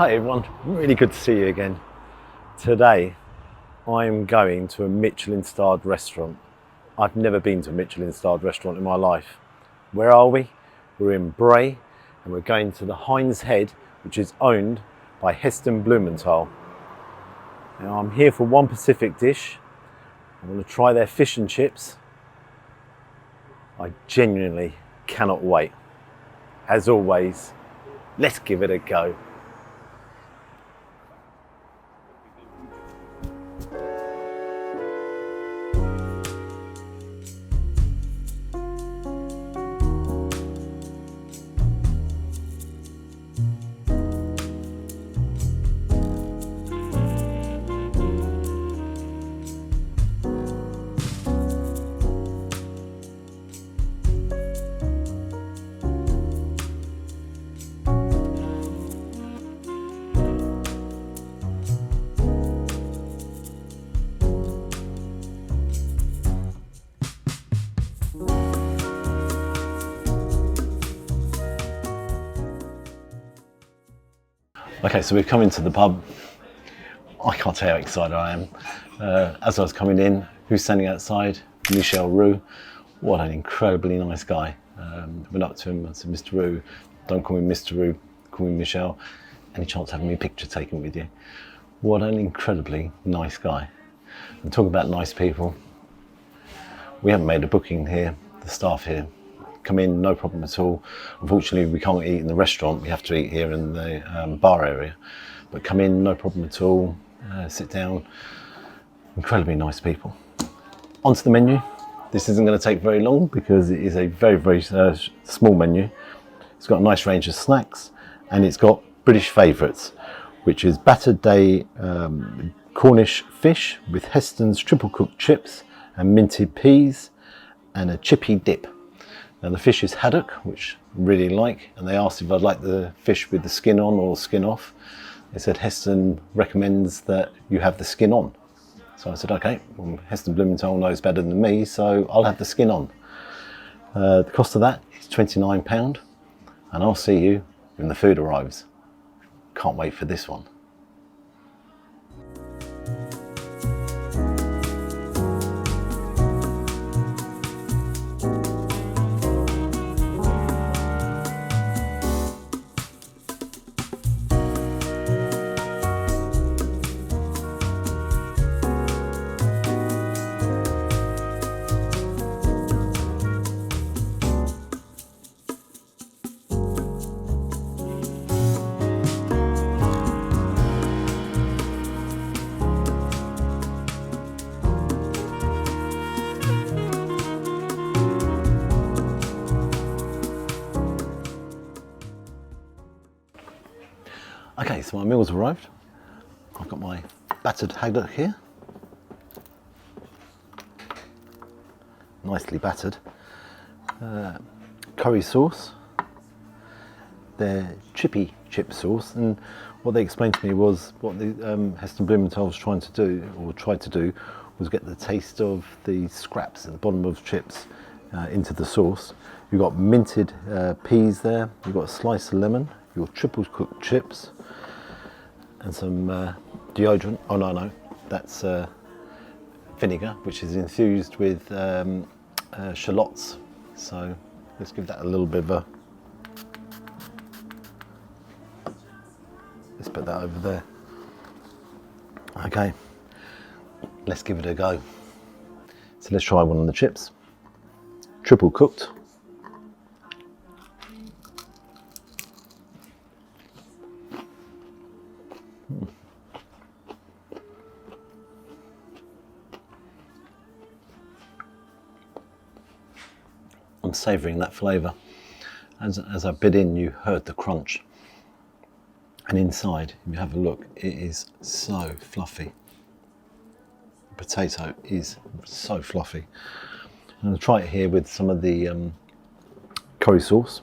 Hi everyone, really good to see you again. Today I'm going to a Michelin starred restaurant. I've never been to a Michelin starred restaurant in my life. Where are we? We're in Bray and we're going to the Hinds Head, which is owned by Heston Blumenthal. Now I'm here for one Pacific dish. I want to try their fish and chips. I genuinely cannot wait. As always, let's give it a go. Okay, so we've come into the pub. I can't tell you how excited I am. As I was coming in, who's standing outside? Michelin. What an incredibly nice guy. Went up to him and said, Mr. Roux, don't call me Mr. Roux, call me Michel. Any chance of having me a picture taken with you? What an incredibly nice guy. And talk about nice people. We haven't made a booking here, the staff here. Come in, no problem at all. Unfortunately, we can't eat in the restaurant. We have to eat here in the bar area. But come in, no problem at all. Sit down. Incredibly nice people. Onto the menu. This isn't going to take very long because it is a very, very small menu. It's got a nice range of snacks and it's got British favourites, which is battered day Cornish fish with Heston's triple cooked chips and minted peas and a chippy dip. Now the fish is haddock, which I really like, and they asked if I'd like the fish with the skin on or skin off. They said Heston recommends that you have the skin on. So I said, okay, well, Heston Blumenthal knows better than me, so I'll have the skin on. The cost of that is £29, and I'll see you when the food arrives. Can't wait for this one. Okay, so my meal's arrived. I've got my battered haddock here. Nicely battered. Curry sauce. Their chippy chip sauce. And what they explained to me was what the Heston Blumenthal was trying to do, or tried to do, was get the taste of the scraps at the bottom of chips into the sauce. You've got minted peas there. You've got a slice of lemon. Your triple cooked chips. And some deodorant. Oh no, that's vinegar, which is infused with shallots. So let's give that a little bit of a. Let's put that over there. Okay, let's give it a go. So let's try one of the chips. Triple cooked. I'm savouring that flavour. As I bit in, you heard the crunch. And inside, if you have a look, it is so fluffy. The potato is so fluffy. I'm going to try it here with some of the curry sauce.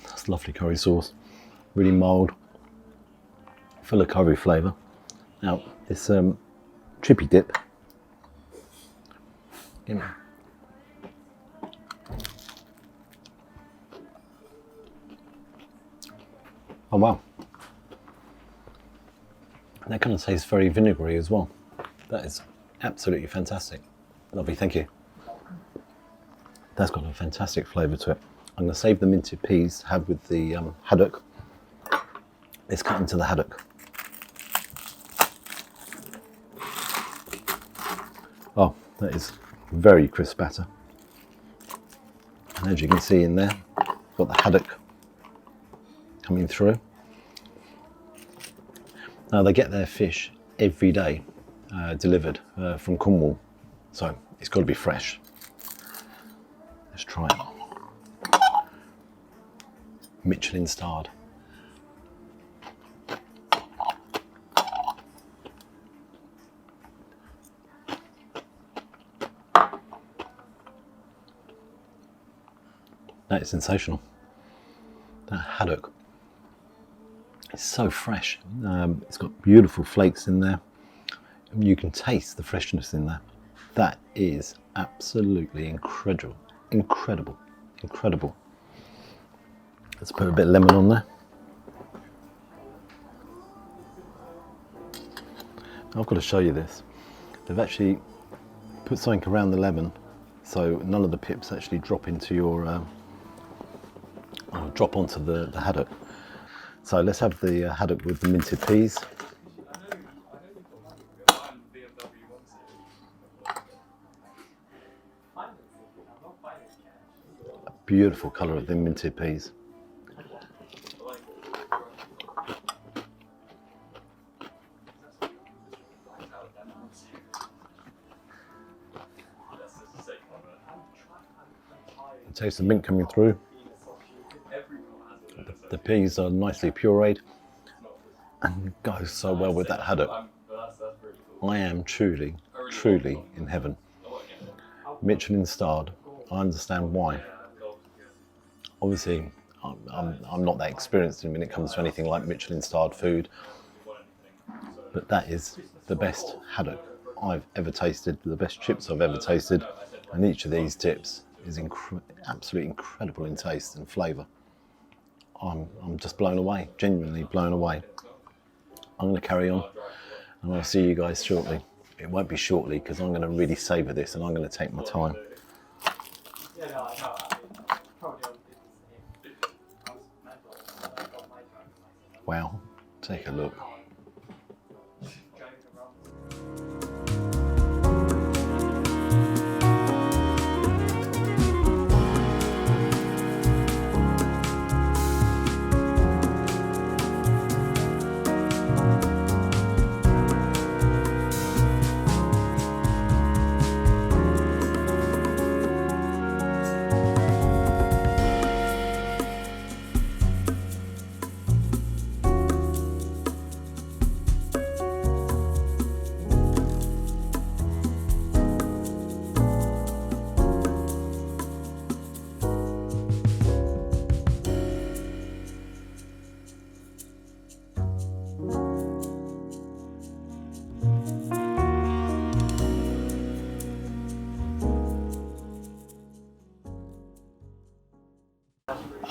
That's lovely curry sauce. Really mild, full of curry flavour. Now this chippy dip Oh wow. That kind of tastes very vinegary as well. That is absolutely fantastic. Lovely, thank you. That's got a fantastic flavour to it. I'm going to save the minted peas to have with the haddock. Let's cut into the haddock. Oh, that is very crisp batter. And as you can see in there, got the haddock coming through. Now they get their fish every day delivered from Cornwall, so it's got to be fresh. Let's try it. Michelin starred. That is sensational. That haddock is so fresh. It's got beautiful flakes in there. You can taste the freshness in there. That is absolutely incredible. Incredible. Incredible. Let's put a bit of lemon on there. I've got to show you this. They've actually put something around the lemon so none of the pips actually drop into your drop onto the haddock. So let's have the haddock with the minted peas. A beautiful colour of the minted peas. Taste the mint coming through. The peas are nicely pureed and go so well with that haddock. I am truly, truly in heaven. Michelin starred. I understand why. Obviously, I'm not that experienced when it comes to anything like Michelin starred food, but that is the best haddock I've ever tasted, the best chips I've ever tasted, and each of these tips is absolutely incredible in taste and flavour. I'm just blown away, genuinely blown away. I'm going to carry on and I'll see you guys shortly. It won't be shortly because I'm going to really savour this and I'm going to take my time. Wow, take a look.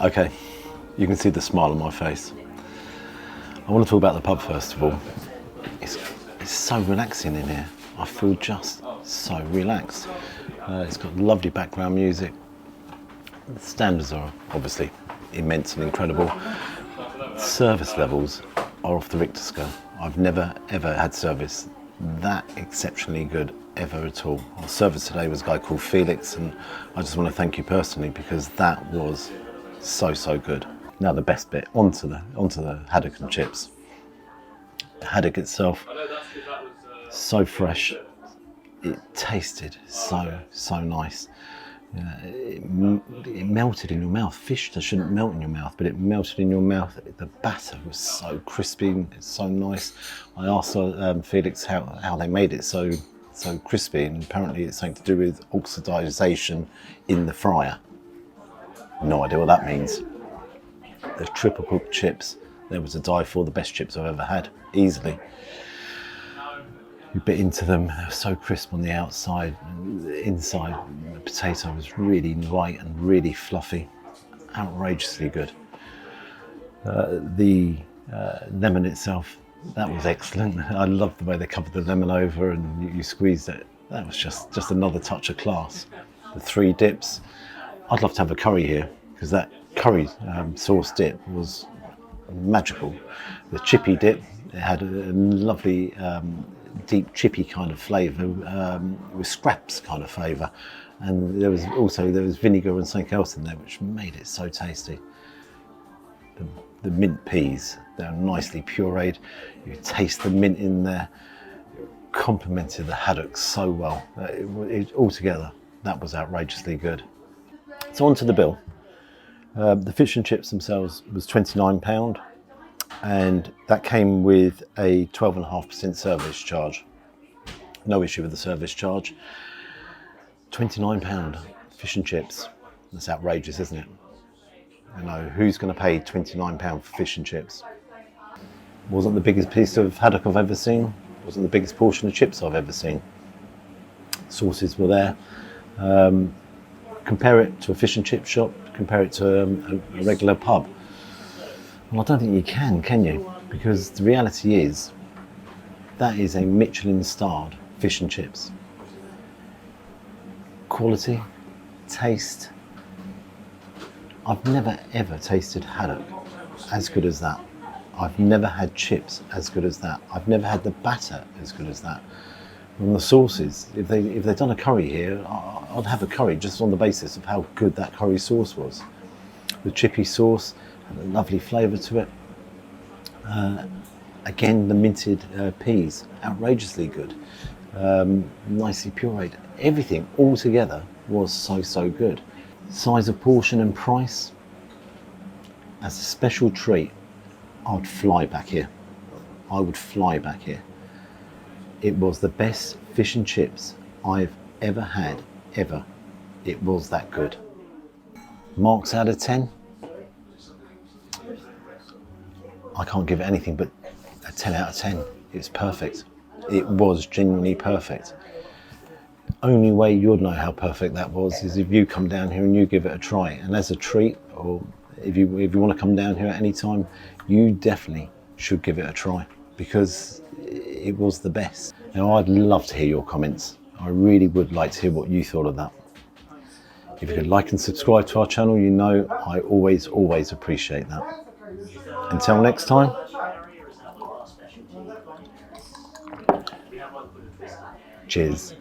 Okay, you can see the smile on my face. I want to talk about the pub first of all. It's so relaxing in here. I feel just so relaxed. It's got lovely background music. The standards are obviously immense and incredible. Service levels are off the Richter scale. I've never ever had service that exceptionally good ever at all. Our service today was a guy called Felix, and I just want to thank you personally because that was so good. Now the best bit, onto the haddock and chips. The haddock itself, so fresh. It tasted so nice. It melted in your mouth. Fish that shouldn't melt in your mouth, but it melted in your mouth. The batter was so crispy. It's so nice. I asked Felix how they made it so crispy, and apparently it's something to do with oxidization in the fryer. No idea what that means. The triple cooked chips, there was a die for, the best chips I've ever had, easily. You bit into them, they were so crisp on the outside, and the inside the potato was really light and really fluffy, outrageously good. The lemon itself, that was excellent. I loved the way they covered the lemon over and you squeezed it. That was just another touch of class. The 3 dips, I'd love to have a curry here because that curry sauce dip was magical. The chippy dip, it had a lovely deep chippy kind of flavour with scraps kind of flavour, and there was vinegar and something else in there which made it so tasty. The mint peas, they're nicely pureed. You taste the mint in there. It complemented the haddock so well. Altogether, that was outrageously good. So onto the bill. The fish and chips themselves was £29, and that came with a 12.5% service charge. No issue with the service charge. £29 fish and chips. That's outrageous, isn't it? You know, who's going to pay £29 for fish and chips? Wasn't the biggest piece of haddock I've ever seen. Wasn't the biggest portion of chips I've ever seen. Sauces were there. Compare it to a fish and chip shop, compare it to a regular pub. Well, I don't think you can you? Because the reality is, that is a Michelin starred fish and chips. Quality, taste. I've never ever tasted haddock as good as that. I've never had chips as good as that. I've never had the batter as good as that. And the sauces, if they'd done a curry here, I'd have a curry just on the basis of how good that curry sauce was. The chippy sauce had a lovely flavour to it. Again, the minted peas, outrageously good. Nicely pureed. Everything all together was so good. Size of portion and price, as a special treat, I'd fly back here. I would fly back here. It was the best fish and chips I've ever had, ever. It was that good. Marks out of 10? I can't give it anything but a 10 out of 10. It's perfect. It was genuinely perfect. Only way you'd know how perfect that was is if you come down here and you give it a try. And as a treat, or if you want to come down here at any time, you definitely should give it a try because it was the best. Now, I'd love to hear your comments. I really would like to hear what you thought of that. If you could like and subscribe to our channel, you know I always appreciate that. Until next time. Cheers.